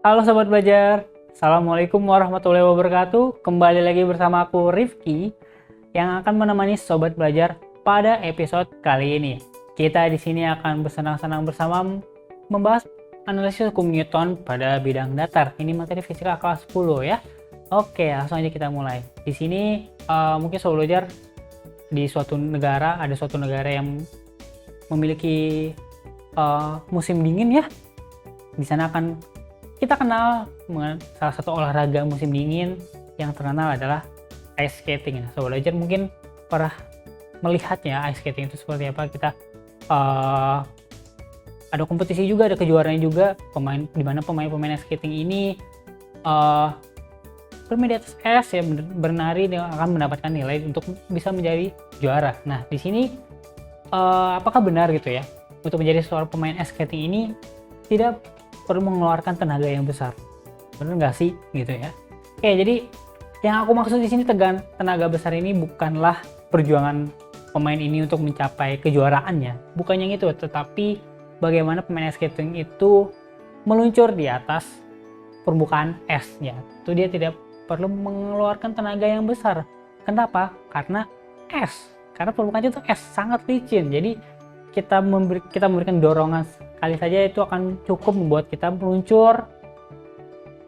Halo Sobat Belajar, Assalamualaikum warahmatullahi wabarakatuh. Kembali lagi bersama aku Rifki yang akan menemani Sobat Belajar pada episode kali ini. Kita di sini akan bersenang-senang bersama membahas analisis hukum Newton pada bidang datar. Ini materi fisika kelas 10 ya. Oke, langsung aja kita mulai. Di sini mungkin Sobat Belajar di suatu negara, ada suatu negara yang memiliki musim dingin ya. Di sana akan kita kenal salah satu olahraga musim dingin yang terkenal adalah ice skating. Nah, Sobat Belajar mungkin pernah melihatnya ice skating itu seperti apa. Kita ada kompetisi juga, ada kejuaraan juga, di mana pemain ice skating ini bermain di atas es ya, bernari dan akan mendapatkan nilai untuk bisa menjadi juara. Nah, di sini apakah benar gitu ya, untuk menjadi seorang pemain ice skating ini tidak perlu mengeluarkan tenaga yang besar? Bener nggak sih gitu ya? Oke, jadi yang aku maksud di sini tenaga besar ini bukanlah perjuangan pemain ini untuk mencapai kejuaraannya, bukan yang itu, tetapi bagaimana pemain ice skating itu meluncur di atas permukaan esnya. Itu dia tidak perlu mengeluarkan tenaga yang besar. Kenapa? Karena es. Karena permukaannya itu es, sangat licin. Jadi kita memberikan dorongan kali saja itu akan cukup membuat kita meluncur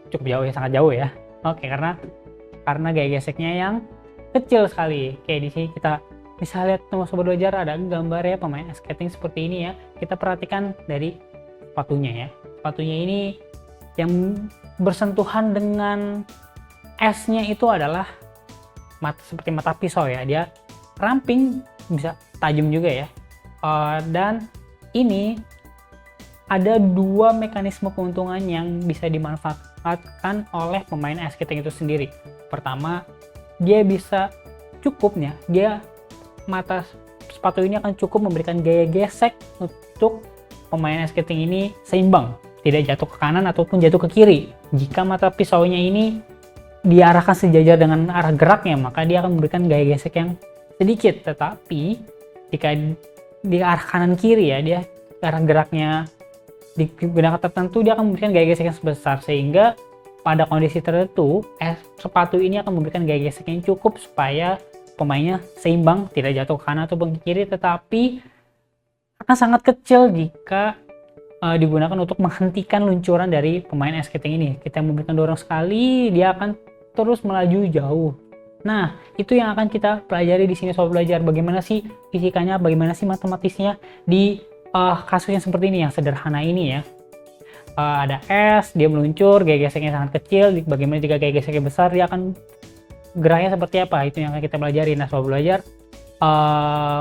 cukup jauh ya, sangat jauh ya. Oke, karena gaya geseknya yang kecil sekali. Oke, di sini kita bisa lihat sama Sobat Belajar ada gambar ya pemain ice skating seperti ini ya. Kita perhatikan dari sepatunya ya. Sepatunya ini yang bersentuhan dengan esnya itu adalah seperti mata pisau ya. Dia ramping, bisa tajam juga ya. Dan ini ada dua mekanisme keuntungan yang bisa dimanfaatkan oleh pemain ice skating itu sendiri. Pertama, dia bisa cukupnya, mata sepatu ini akan cukup memberikan gaya gesek untuk pemain ice skating ini seimbang, tidak jatuh ke kanan ataupun jatuh ke kiri. Jika mata pisaunya ini diarahkan sejajar dengan arah geraknya, maka dia akan memberikan gaya gesek yang sedikit. Tetapi jika di arah kanan kiri ya, dia arah geraknya digunakan tertentu, dia akan memberikan gaya gesek yang sebesar, sehingga pada kondisi tertentu sepatu ini akan memberikan gaya gesek yang cukup supaya pemainnya seimbang, tidak jatuh ke kanan ataupun ke kiri, tetapi akan sangat kecil jika digunakan untuk menghentikan luncuran dari pemain ice skating ini. Kita memberikan dorong sekali, dia akan terus melaju jauh. Nah, itu yang akan kita pelajari di sini Sobat Belajar. Bagaimana sih fisikanya, bagaimana sih matematisnya di kasus yang seperti ini, yang sederhana ini ya. Ada es, dia meluncur, gaya geseknya sangat kecil. Bagaimana jika gaya geseknya besar, dia akan geraknya seperti apa? Itu yang akan kita pelajari. Nah, Sobat Belajar,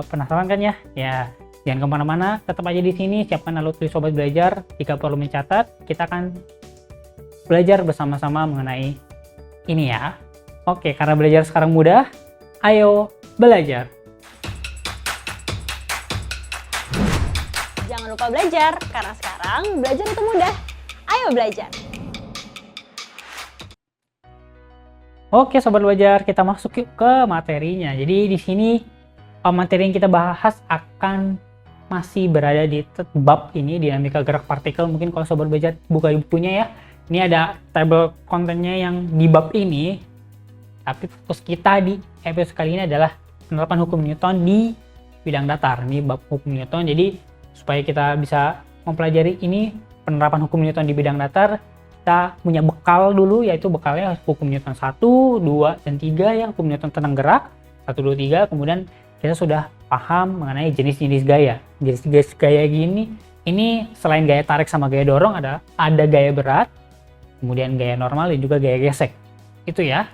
penasaran kan ya? Ya, jangan kemana-mana, tetap aja di sini. Siapkan alat tulis Sobat Belajar. Jika perlu mencatat, kita akan belajar bersama-sama mengenai ini ya. Oke, karena belajar sekarang mudah, ayo belajar. Jangan lupa belajar, karena sekarang belajar itu mudah. Ayo belajar. Oke Sobat Belajar, kita masuk ke materinya. Jadi di sini materi yang kita bahas akan masih berada di bab ini, dinamika gerak partikel. Mungkin kalau Sobat Belajar buka bukunya ya, ini ada tabel kontennya yang di bab ini. Tapi fokus kita di episode kali ini adalah penerapan hukum Newton di bidang datar. Ini bab hukum Newton. Jadi supaya kita bisa mempelajari ini penerapan hukum Newton di bidang datar, kita punya bekal dulu, yaitu bekalnya hukum Newton 1, 2, dan 3 ya, hukum Newton tentang gerak 1, 2, 3. Kemudian kita sudah paham mengenai jenis-jenis gaya. Jenis gaya gini, ini selain gaya tarik sama gaya dorong, ada gaya berat, kemudian gaya normal, dan juga gaya gesek. Itu ya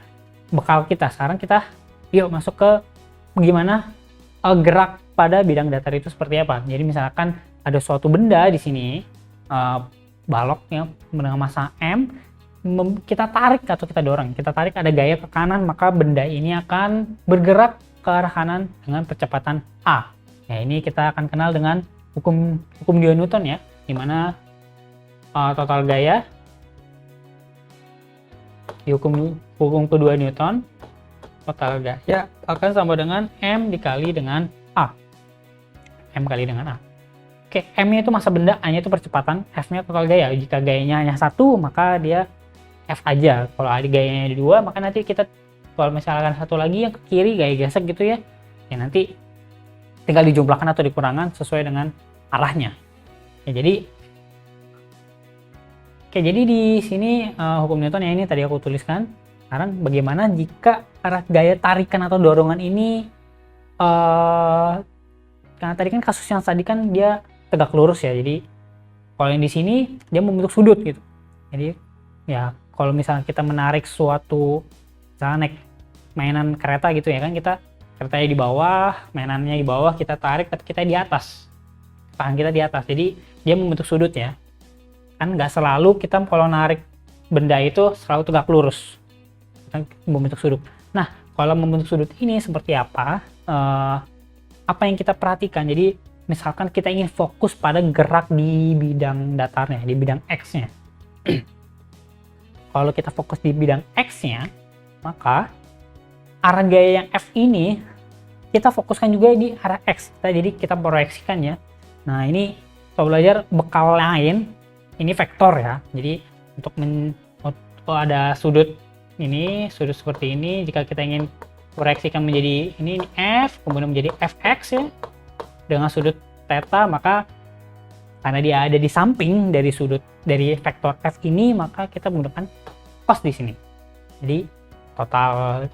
bekal kita. Sekarang kita yuk masuk ke bagaimana gerak pada bidang datar itu seperti apa. Jadi misalkan ada suatu benda di sini, baloknya dengan massa M, kita tarik atau kita dorong. Kita tarik, ada gaya ke kanan, maka benda ini akan bergerak ke arah kanan dengan percepatan A. Nah, ini kita akan kenal dengan hukum 2 Newton ya, di mana total gaya di hukum kedua Newton, total gaya akan sama dengan M dikali dengan A. M kali dengan A. Oke, M-nya itu massa benda, A-nya itu percepatan, F-nya total gaya. Jika gayanya hanya 1, maka dia F aja. Kalau ada gayanya 2, maka nanti kita kalau misalkan satu lagi yang ke kiri gaya gesek gitu ya, ya nanti tinggal dijumlahkan atau dikurangkan sesuai dengan arahnya. Ya, jadi di sini hukum Newton yang ini tadi aku tuliskan. Sekarang bagaimana jika arah gaya tarikan atau dorongan ini karena tadi kan kasus yang tadi kan dia tegak lurus ya, jadi kalau yang di sini dia membentuk sudut gitu. Jadi ya kalau misalnya kita menarik suatu, misalnya naik mainan kereta gitu ya kan, kita keretanya di bawah, mainannya di bawah, kita tarik tapi kita di atas, tangan kita di atas, jadi dia membentuk sudut ya kan. Nggak selalu kita kalau narik benda itu selalu tegak lurus, kan membentuk sudut. Nah kalau membentuk sudut ini seperti apa, apa yang kita perhatikan. Jadi misalkan kita ingin fokus pada gerak di bidang datarnya, di bidang X-nya. Kalau kita fokus di bidang X-nya, maka arah gaya yang F ini kita fokuskan juga di arah X. Jadi kita proyeksikan ya. Nah ini kalau belajar bekal lain, ini vektor ya. Jadi untuk ada sudut ini, sudut seperti ini. Jika kita ingin proyeksikan menjadi ini F, kemudian menjadi Fx ya, dengan sudut theta, maka karena dia ada di samping dari sudut dari vektor F ini, maka kita menggunakan cos di sini. Jadi total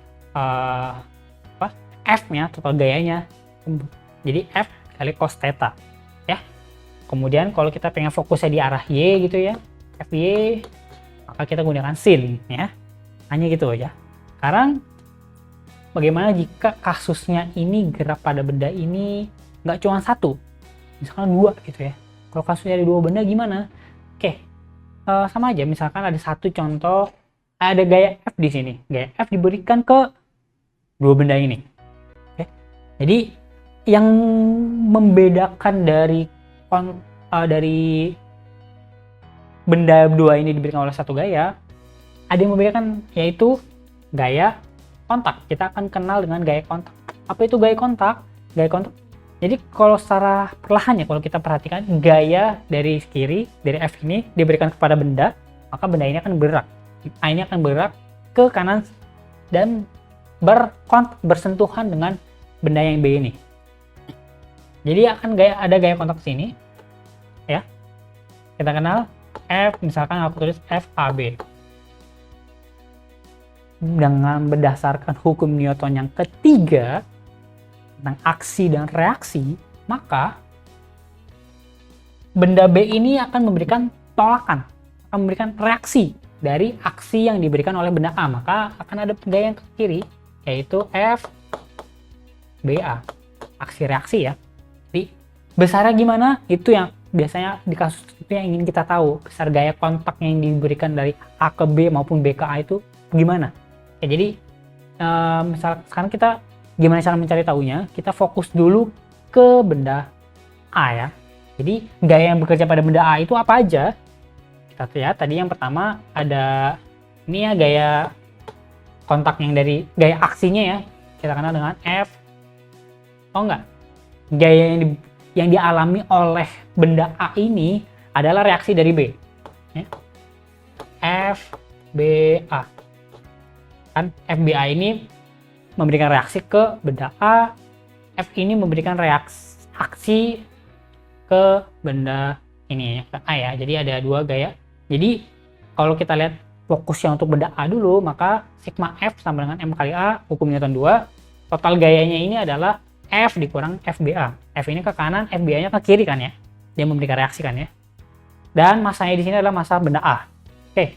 F-nya, total gayanya, jadi F kali cos theta ya. Kemudian kalau kita pengen fokusnya di arah Y gitu ya, Fy, maka kita gunakan sin ya. Hanya gitu aja. Sekarang bagaimana jika kasusnya ini gerak pada benda ini nggak cuma satu, misalkan 2 gitu ya. Kalau kasusnya ada 2 benda gimana? Oke, sama aja. Misalkan ada satu contoh, ada gaya F di sini. Gaya F diberikan ke 2 benda ini. Oke. Jadi yang membedakan dari benda 2 ini diberikan oleh satu gaya, ada yang membedakan, yaitu gaya kontak. Kita akan kenal dengan gaya kontak. Apa itu gaya kontak? Gaya kontak. Jadi kalau secara perlahan ya, kalau kita perhatikan gaya dari kiri, dari F ini diberikan kepada benda, maka benda ini akan bergerak. A ini akan bergerak ke kanan dan bersentuhan dengan benda yang B ini. Jadi akan ada gaya kontak sini, ya. Kita kenal F, misalkan aku tulis FAB. Dengan berdasarkan hukum Newton yang ketiga tentang aksi dan reaksi, maka benda B ini akan memberikan tolakan, akan memberikan reaksi dari aksi yang diberikan oleh benda A, maka akan ada gaya yang ke kiri, yaitu FBA, aksi reaksi ya. Jadi besarnya gimana? Itu yang biasanya di kasus itu yang ingin kita tahu, besar gaya kontak yang diberikan dari A ke B maupun B ke A itu gimana. Ya, jadi misal sekarang kita gimana cara mencari tahunya? Kita fokus dulu ke benda A ya. Jadi gaya yang bekerja pada benda A itu apa aja? Kita lihat tadi yang pertama ada ini ya, gaya kontak yang dari gaya aksinya ya. Kita kenal dengan F. Oh enggak. Gaya yang dialami oleh benda A ini adalah reaksi dari B. Ya. FBA. Kan FBA ini memberikan reaksi ke benda A, F ini memberikan aksi ke benda ini ke A ya. Jadi ada 2 gaya. Jadi kalau kita lihat fokusnya untuk benda A dulu, maka sigma F sama dengan M kali A, hukum Newton 2. Total gayanya ini adalah F dikurang FBA. F ini ke kanan, FBA-nya ke kiri kan ya. Dia memberikan reaksi kan ya. Dan masanya di sini adalah massa benda A. Oke.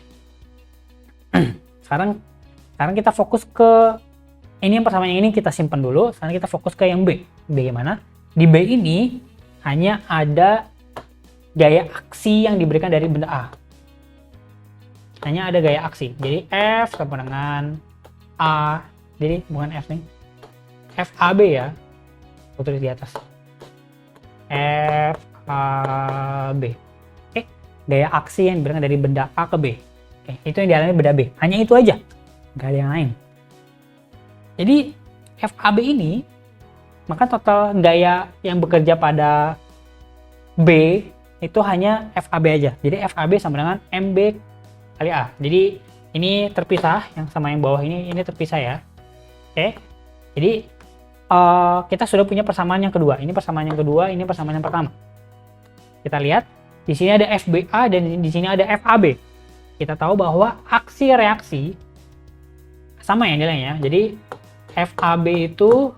Sekarang kita fokus ke ini, yang pertama yang ini kita simpan dulu. Sekarang kita fokus ke yang B. Bagaimana? Di B ini hanya ada gaya aksi yang diberikan dari benda A. Hanya ada gaya aksi. Jadi F sama dengan A. Jadi bukan F nih. FAB ya. Aku tulis di atas. FAB. Oke. Gaya aksi yang diberikan dari benda A ke B. Oke. Itu yang dialami benda B. Hanya itu aja. Nggak ada yang lain. Jadi FAB ini, maka total gaya yang bekerja pada B itu hanya FAB aja. Jadi FAB sama dengan MB kali A. Jadi ini terpisah, yang sama yang bawah ini terpisah ya. Oke. Jadi kita sudah punya persamaan yang kedua. Ini persamaan yang kedua, ini persamaan yang pertama. Kita lihat di sini ada FBA dan di sini ada FAB. Kita tahu bahwa aksi reaksi sama ya nilainya. Jadi FAB itu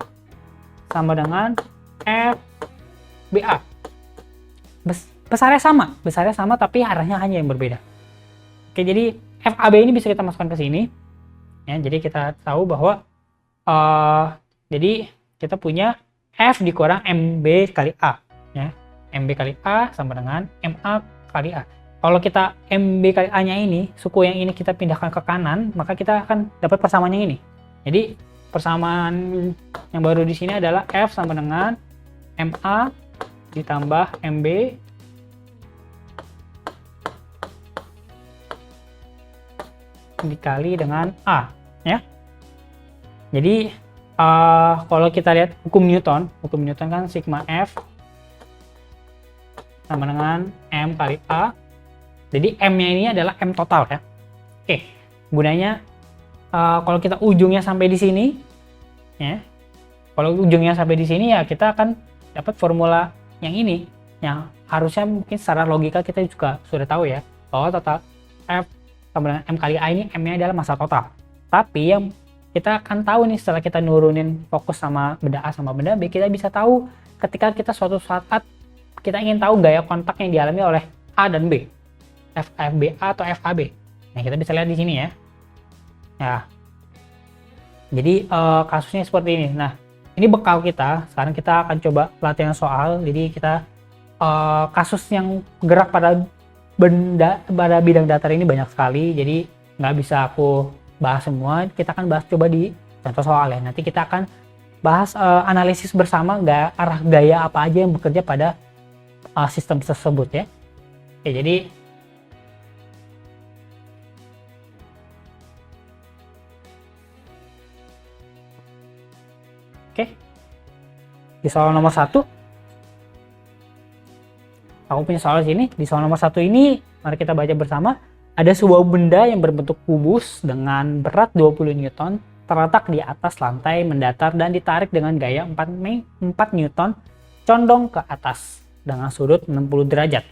sama dengan FBA. Besarnya sama tapi arahnya hanya yang berbeda. Oke, jadi FAB ini bisa kita masukkan ke sini. Ya, jadi kita tahu bahwa jadi kita punya F dikurang MB kali A. Ya. MB kali A sama dengan MA kali A. Kalau kita MB kali A-nya ini, suku yang ini kita pindahkan ke kanan, maka kita akan dapat persamaan yang ini. Jadi persamaan yang baru di sini adalah F sama dengan MA ditambah MB dikali dengan A, ya. Jadi kalau kita lihat hukum Newton kan sigma F sama dengan M kali A. Jadi M-nya ini adalah M total ya. Oke, gunanya kalau kita ujungnya sampai di sini, ya. Kalau ujungnya sampai di sini ya kita akan dapat formula yang ini, yang harusnya mungkin secara logika kita juga sudah tahu ya, bahwa total F sama dengan M kali A ini M-nya adalah massa total. Tapi yang kita akan tahu nih setelah kita nurunin fokus sama benda A sama benda B, kita bisa tahu ketika kita suatu saat kita ingin tahu gaya kontak yang dialami oleh A dan B, FBA atau FAB. Nah, kita bisa lihat di sini ya. Nah, jadi kasusnya seperti ini. Nah, ini bekal kita. Sekarang kita akan coba latihan soal. Jadi kita kasus yang gerak pada bidang datar ini banyak sekali. Jadi nggak bisa aku bahas semua. Kita akan bahas coba di contoh soal ya. Nanti kita akan bahas analisis bersama arah gaya apa aja yang bekerja pada sistem tersebut ya. Oke, jadi di soal nomor 1 aku punya soal di sini. Di soal nomor 1 ini mari kita baca bersama. Ada sebuah benda yang berbentuk kubus dengan berat 20 Newton terletak di atas lantai mendatar dan ditarik dengan gaya 4 Newton condong ke atas dengan sudut 60 derajat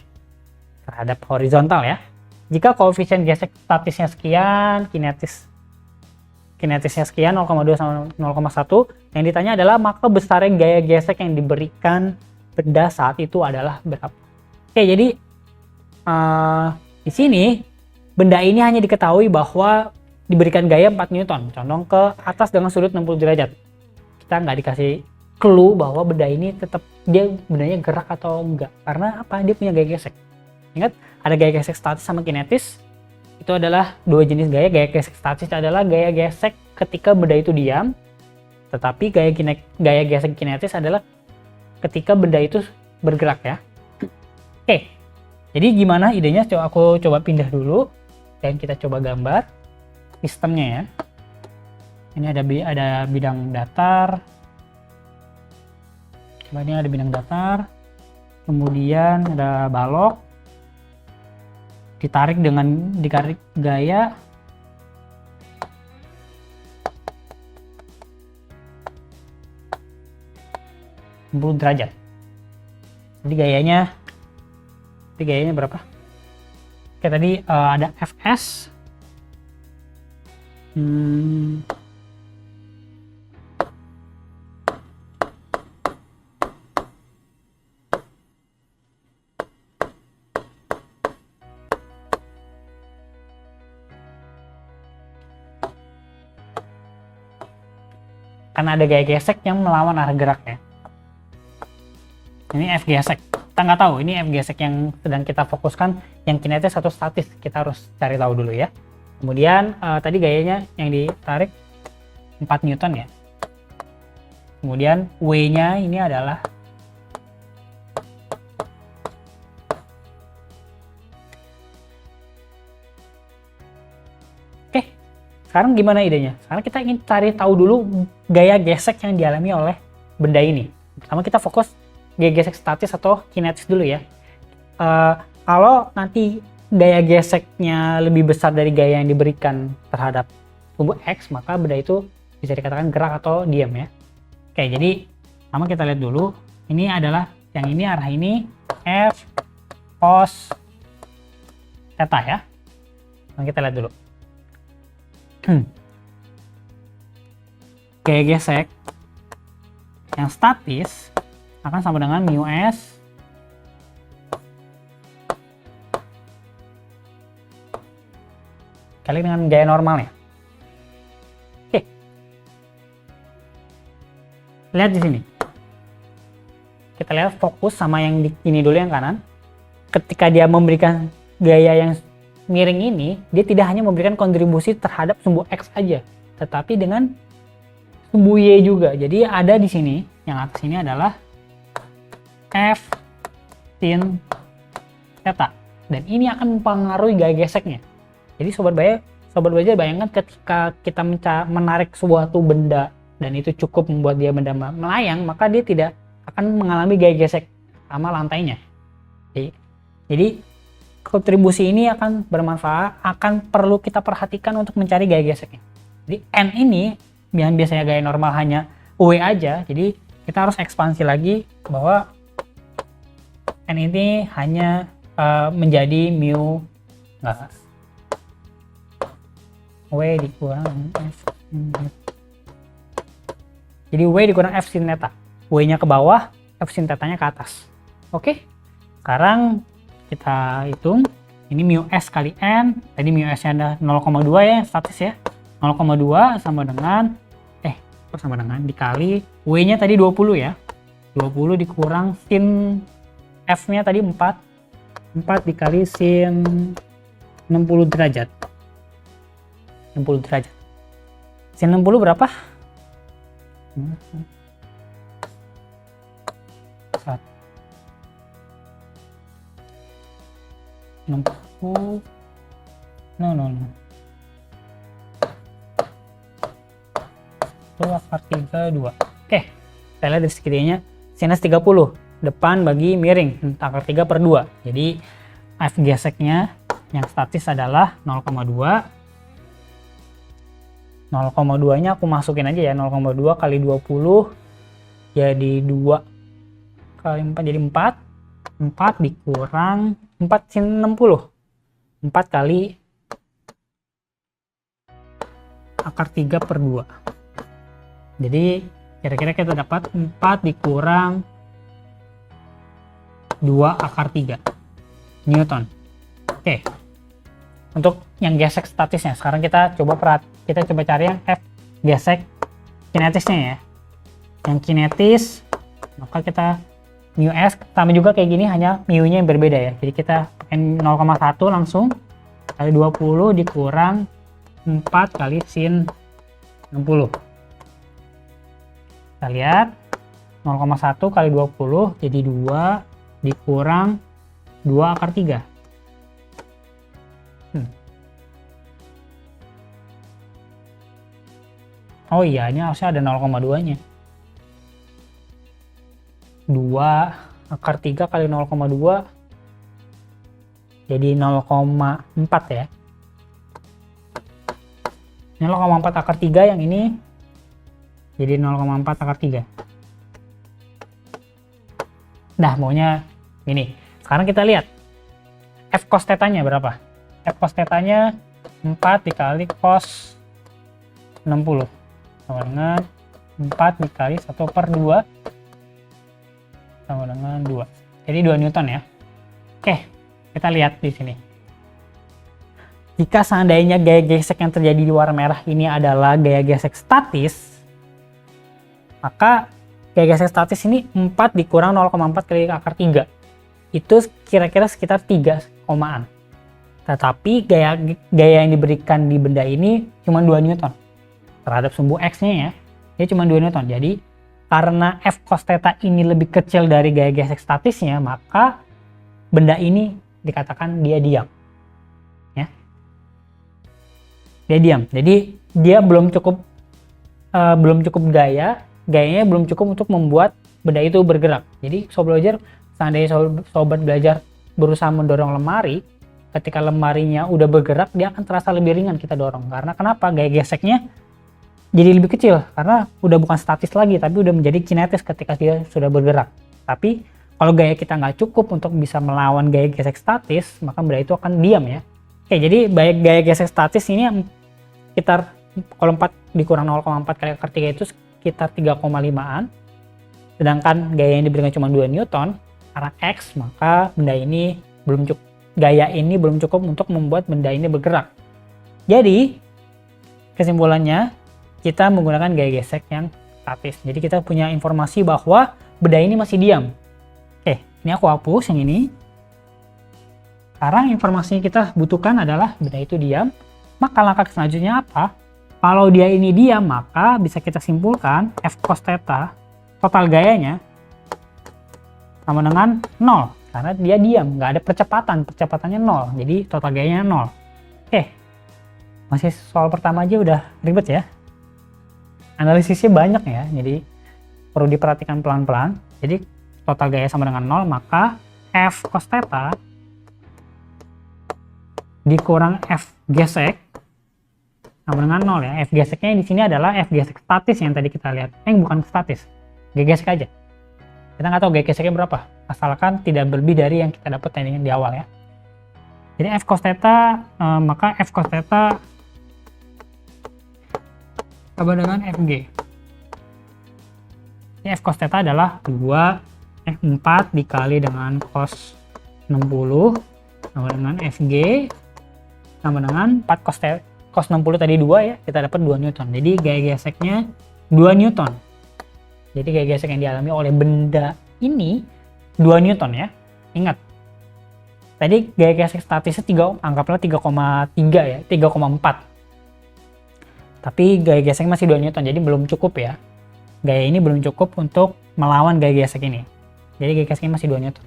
terhadap horizontal ya. Jika koefisien gesek statisnya sekian, kinetisnya sekian 0,2 sama 0,1, yang ditanya adalah maka besarnya gaya gesek yang diberikan benda saat itu adalah berapa. Oke, jadi di sini benda ini hanya diketahui bahwa diberikan gaya 4 Newton condong ke atas dengan sudut 60 derajat. Kita nggak dikasih clue bahwa benda ini tetap bendanya gerak atau enggak, karena apa? Dia punya gaya gesek. Ingat, ada gaya gesek statis sama kinetis. Itu adalah dua jenis gaya. Gaya gesek statis adalah gaya gesek ketika benda itu diam, tetapi gaya gesek kinetis adalah ketika benda itu bergerak ya. Oke, jadi gimana idenya? Aku coba pindah dulu dan kita coba gambar sistemnya ya. Ini ada bidang datar. Coba ini ada bidang datar, kemudian ada balok, ditarik gaya 60 derajat. Jadi gayanya berapa? Oke, tadi ada Fs. Karena ada gaya gesek yang melawan arah geraknya. Ini F gesek. Kita nggak tahu ini F gesek yang sedang kita fokuskan, yang kinetis atau statis. Kita harus cari tahu dulu ya. Kemudian tadi gayanya yang ditarik 4 Newton ya. Kemudian W-nya ini adalah sekarang gimana idenya? Sekarang kita ingin cari tahu dulu gaya gesek yang dialami oleh benda ini. Pertama kita fokus gaya gesek statis atau kinetis dulu ya. kalau nanti gaya geseknya lebih besar dari gaya yang diberikan terhadap sumbu X, maka benda itu bisa dikatakan gerak atau diam ya. Oke, jadi pertama kita lihat dulu. Ini adalah yang ini arah ini F cos theta ya. Nah, kita lihat dulu. Gaya gesek yang statis akan sama dengan mu S kali dengan gaya normalnya. Oke. Lihat di sini. Kita lihat fokus sama yang di ini dulu, yang kanan. Ketika dia memberikan gaya yang miring ini, dia tidak hanya memberikan kontribusi terhadap sumbu X aja, tetapi dengan sumbu Y juga. Jadi ada di sini, yang atas ini adalah F sin theta. Dan ini akan mempengaruhi gaya geseknya. Jadi sobat belajar bayangkan ketika kita menarik suatu benda dan itu cukup membuat dia benda melayang, maka dia tidak akan mengalami gaya gesek sama lantainya. Jadi kontribusi ini akan bermanfaat, akan perlu kita perhatikan untuk mencari gaya geseknya. Jadi N ini yang biasanya gaya normal hanya W aja, jadi kita harus ekspansi lagi bahwa N ini hanya menjadi mu W dikurang F. Jadi W dikurang F sin theta. W-nya ke bawah, F sin theta-nya ke atas. Oke. Sekarang kita hitung. Ini mu S kali N. Tadi mu S-nya ada 0,2 ya, statis ya. 0,2 sama dengan dikali W-nya tadi 20 ya. 20 dikurang sin F-nya tadi 4. 4 dikali sin 60 derajat. 60 derajat. Sin 60 berapa? 60. No. Itu akar 32. Oke. Kita lihat dari segitinya sinus 30. Depan bagi miring. Akar 3/2. Jadi F geseknya yang statis adalah 0,2. 0,2 nya aku masukin aja ya, 0,2 kali 20 jadi 2 kali 4 jadi 4. 4 dikurang 4 sin 60. 4 kali akar 3/2. Jadi kira-kira kita dapat 4 dikurang 2 akar 3 Newton. Oke. Untuk yang gesek statisnya, sekarang kita coba cari yang F gesek kinetisnya ya. Yang kinetis, maka kita mu S sama juga kayak gini, hanya mu-nya yang berbeda ya. Jadi kita pakai 0,1 langsung kali 20 dikurang 4 kali sin 60. Kita lihat 0,1 kali 20 jadi 2 dikurang 2 akar 3. Oh iya, ini harusnya ada 0,2 nya. 2 akar 3 kali 0,2 jadi 0,4 ya. Ini 0,4 akar 3, yang ini jadi 0,4 akar 3. Nah, maunya ini. Sekarang kita lihat F cos theta-nya berapa? F cos theta-nya 4 dikali cos 60 sama dengan 4 dikali 1/2 sama dengan 2. Jadi 2 Newton ya. Oke, kita lihat di sini. Jika seandainya gaya gesek yang terjadi di warna merah ini adalah gaya gesek statis, maka gaya gesek statis ini 4 dikurang 0,4 kali akar 3. Itu kira-kira sekitar 3 komaan. Tetapi gaya yang diberikan di benda ini cuma 2 Newton. Terhadap sumbu X-nya ya, dia cuma 2 Newton. Jadi karena F cos theta ini lebih kecil dari gaya gesek statisnya, maka benda ini dikatakan dia diam. Ya. Dia diam. Jadi dia belum cukup gayanya belum cukup untuk membuat benda itu bergerak. Jadi sobat belajar, seandainya sobat belajar berusaha mendorong lemari, ketika lemarinya udah bergerak, dia akan terasa lebih ringan kita dorong. Karena kenapa? Gaya geseknya jadi lebih kecil, karena udah bukan statis lagi, tapi udah menjadi kinetis ketika dia sudah bergerak. Tapi kalau gaya kita nggak cukup untuk bisa melawan gaya gesek statis, maka benda itu akan diam ya. Oke, jadi gaya gesek statis ini sekitar, kalau 4 dikurang 0,4 kali akar 3 itu sekitar 3,5an. Sedangkan gaya yang diberikan cuma 2 Newton karena X, maka benda ini belum cukup, gaya ini belum cukup untuk membuat benda ini bergerak. Jadi kesimpulannya, kita menggunakan gaya gesek yang statis. Jadi kita punya informasi bahwa benda ini masih diam. Oke, ini aku hapus yang ini. Sekarang informasi yang kita butuhkan adalah benda itu diam. Maka langkah selanjutnya apa? Kalau dia ini diam, maka bisa kita simpulkan F cos theta total gayanya sama dengan 0. Karena dia diam, nggak ada percepatannya 0. Jadi total gayanya 0. Oke, masih soal pertama aja udah ribet ya. Analisisnya banyak ya, jadi perlu diperhatikan pelan-pelan. Jadi total gaya sama dengan 0, maka F cos theta dikurang F gesek sama dengan 0 ya. F geseknya di sini adalah F gesek statis yang tadi kita lihat. Bukan statis, gaya gesek aja. Kita nggak tahu gaya geseknya berapa, asalkan tidak lebih dari yang kita dapat tadi di awal ya. Jadi F cos theta, maka F cos theta sama dengan Fg. Ini F cos theta adalah 2 F4 dikali dengan cos 60 sama dengan Fg sama dengan 4 cos 60 tadi 2 ya, kita dapat 2 Newton. Jadi gaya geseknya 2 Newton. Jadi gaya gesek yang dialami oleh benda ini 2 Newton ya. Ingat, tadi gaya gesek statisnya anggaplah 3,3 ya, 3,4. Tapi gaya gesek masih 2 Newton, jadi belum cukup ya. Gaya ini belum cukup untuk melawan gaya gesek ini. Jadi gaya geseknya masih 2 Newton.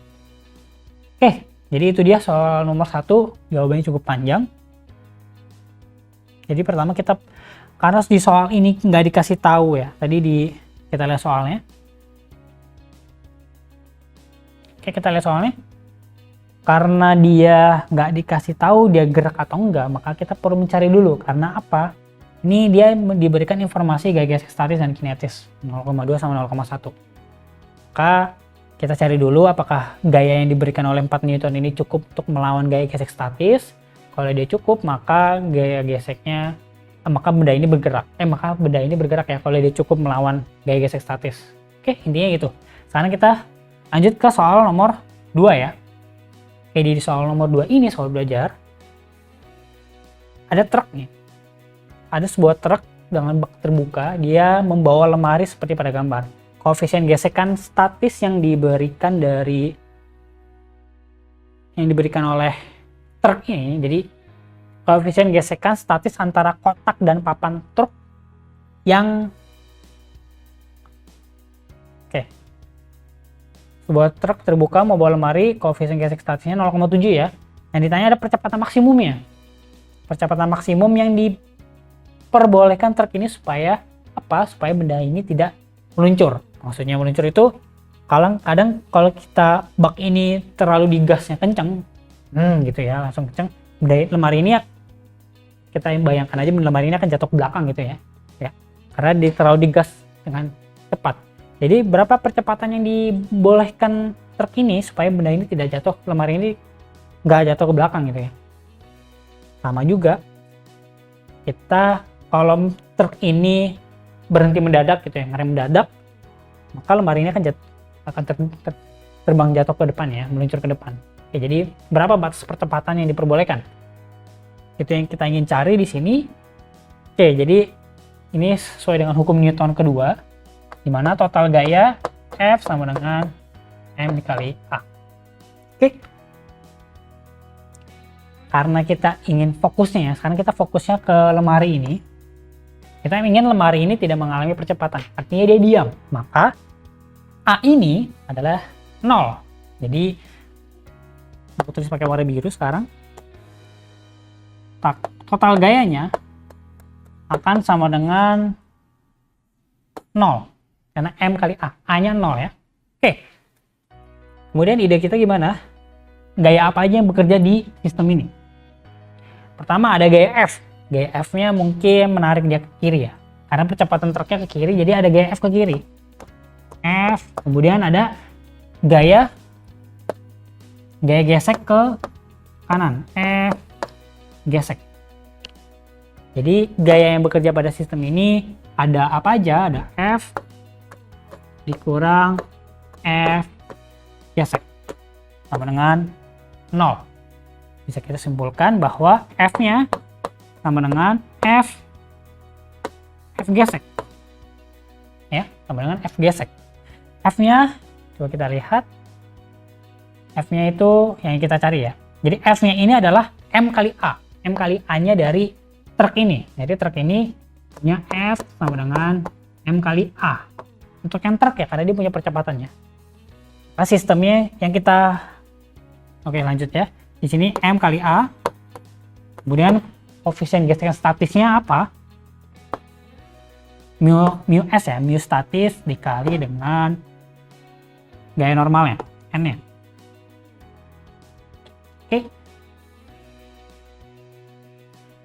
Oke, jadi itu dia soal nomor 1, jawabannya cukup panjang. Jadi pertama kita, karena di soal ini nggak dikasih tahu ya, tadi kita lihat soalnya. Oke, kita lihat soalnya. Karena dia nggak dikasih tahu dia gerak atau enggak, maka kita perlu mencari dulu. Karena apa? Ini dia diberikan informasi gaya gesek statis dan kinetis 0,2 sama 0,1. Maka kita cari dulu apakah gaya yang diberikan oleh 4 Newton ini cukup untuk melawan gaya gesek statis. Kalau dia cukup, maka gaya geseknya, maka benda ini bergerak. Maka benda ini bergerak ya kalau dia cukup melawan gaya gesek statis. Oke, intinya gitu. Sekarang kita lanjut ke soal nomor 2 ya. Oke, di soal nomor 2 ini, soal belajar, ada truk nih. Ada sebuah truk dengan bak terbuka, dia membawa lemari seperti pada gambar. Koefisien gesekan statis yang diberikan oleh truk ini, jadi koefisien gesekan statis antara kotak dan papan truk yang sebuah truk terbuka membawa lemari, koefisien gesek statisnya 0,7 ya. Yang ditanya ada percepatan maksimumnya. Percepatan maksimum yang diperbolehkan truk ini supaya apa? Supaya benda ini tidak meluncur. Maksudnya meluncur itu kadang kalau kita bak ini terlalu digasnya kencang, gitu ya, langsung kencang, lemari ini ya, kita bayangkan aja lemari ini akan jatuh ke belakang gitu ya, karena terlalu digas dengan cepat. Jadi berapa percepatan yang dibolehkan truk ini supaya benda ini tidak jatuh, lemari ini nggak jatuh ke belakang gitu ya. Sama juga, kita kalau truk ini berhenti mendadak gitu ya, ngerem mendadak, maka lemari ini akan terbang jatuh ke depan ya, meluncur ke depan. Oke, jadi berapa batas percepatan yang diperbolehkan? Itu yang kita ingin cari di sini. Oke, jadi ini sesuai dengan hukum Newton kedua, di mana total gaya F sama dengan M dikali A. Oke. Karena kita ingin fokusnya ya, sekarang kita fokusnya ke lemari ini. Kita ingin lemari ini tidak mengalami percepatan, artinya dia diam. Maka A ini adalah 0. Jadi aku tulis pakai warna biru sekarang. Total gayanya akan sama dengan 0. Karena M kali A. A-nya 0 ya. Oke. Kemudian ide kita gimana? gaya apa aja yang bekerja di sistem ini. Pertama ada gaya F. Gaya F-nya mungkin menarik dia ke kiri ya. Karena percepatan truknya ke kiri, jadi ada gaya F ke kiri. F, kemudian ada gaya gesek ke kanan. F, gesek. Jadi gaya yang bekerja pada sistem ini ada apa aja? Ada F dikurang F gesek sama dengan 0. Bisa kita simpulkan bahwa F-nya sama dengan F gesek. Ya, sama dengan F gesek. F-nya, coba kita lihat. F-nya itu yang kita cari ya. Jadi F-nya ini adalah M kali A. M kali A-nya dari truk ini. Jadi truk ini punya F sama dengan M kali A. Untuk yang truk ya, karena dia punya percepatannya. Nah, sistemnya yang kita... Oke, lanjut ya. Di sini M kali A. Kemudian koefisien gesekan statisnya apa? Mu S ya, mu statis dikali dengan gaya normalnya, N-nya. Oke.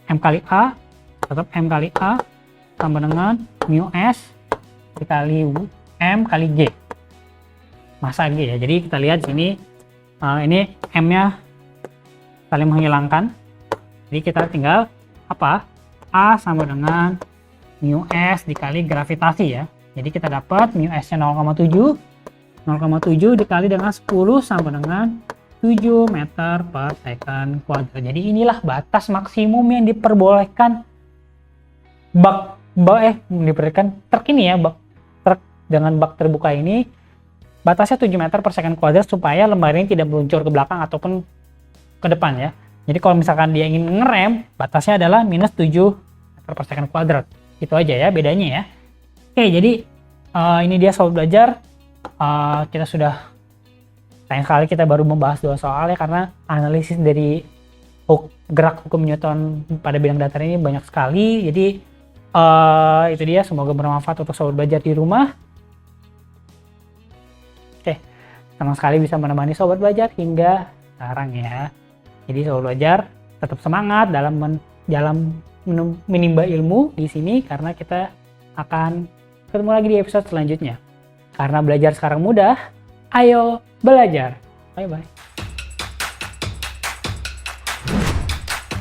M kali A, tetap M kali A sama dengan mu S dikali M kali G. Massa G ya. Jadi kita lihat sini, ini M-nya saling menghilangkan. Jadi kita tinggal apa? A sama dengan mu S dikali gravitasi ya. Jadi kita dapat mu S-nya 0,7. 0,7 dikali dengan 10 sama dengan 7 meter per second kuadrat. Jadi inilah batas maksimum yang diperbolehkan diberikan truk ini ya, truk dengan bak terbuka ini. Batasnya 7 meter per second kuadrat supaya lembar ini tidak meluncur ke belakang ataupun ke depan ya. Jadi kalau misalkan dia ingin ngerem, batasnya adalah minus 7 meter per second kuadrat. Itu aja ya bedanya ya. Oke, jadi ini dia soal belajar. Kita sudah sayang sekali kita baru membahas 2 soal ya, karena analisis dari gerak hukum Newton pada bidang datar ini banyak sekali. Jadi itu dia, semoga bermanfaat untuk soal belajar di rumah. Oke, senang sekali bisa menemani sobat belajar hingga sekarang ya. Jadi sobat belajar tetap semangat dalam menimba ilmu di sini, karena kita akan ketemu lagi di episode selanjutnya. Karena belajar sekarang mudah, ayo belajar. Bye-bye.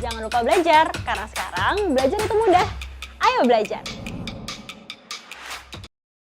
Jangan lupa belajar, karena sekarang belajar itu mudah. Ayo belajar!